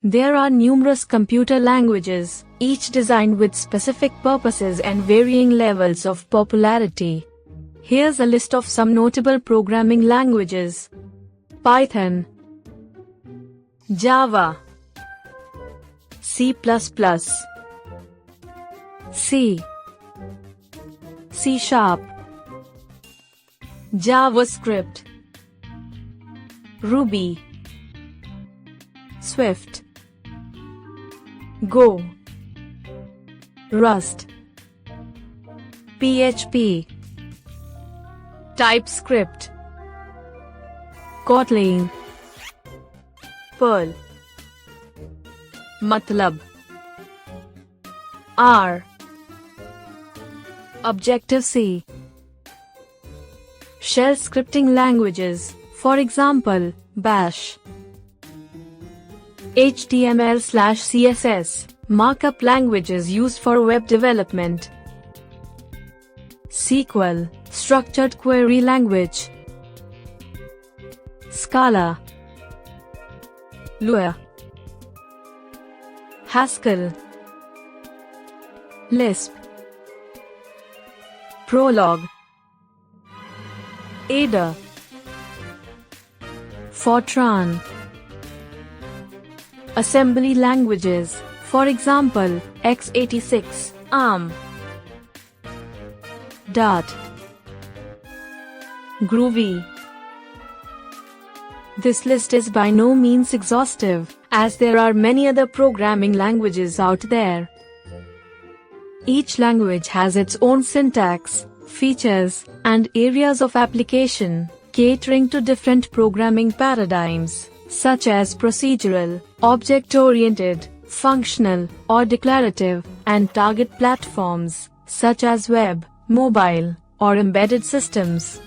There are numerous computer languages, each designed with specific purposes and varying levels of popularity. Here's a list of some notable programming languages: Python, Java, C++, C, C#, JavaScript, Ruby, Swift, Go, Rust, PHP, TypeScript, Kotlin, Perl, MATLAB, R, Objective-C. Shell scripting languages, for example, Bash. HTML/CSS, markup languages used for web development. SQL, structured query language. Scala, Lua, Haskell, Lisp, Prolog, Ada, Fortran. Assembly languages, for example, x86, ARM, Dart, Groovy. This list is by no means exhaustive, as there are many other programming languages out there. Each language has its own syntax, features, and areas of application, catering to different programming paradigms, such as procedural, object-oriented, functional, or declarative, and target platforms, such as web, mobile, or embedded systems.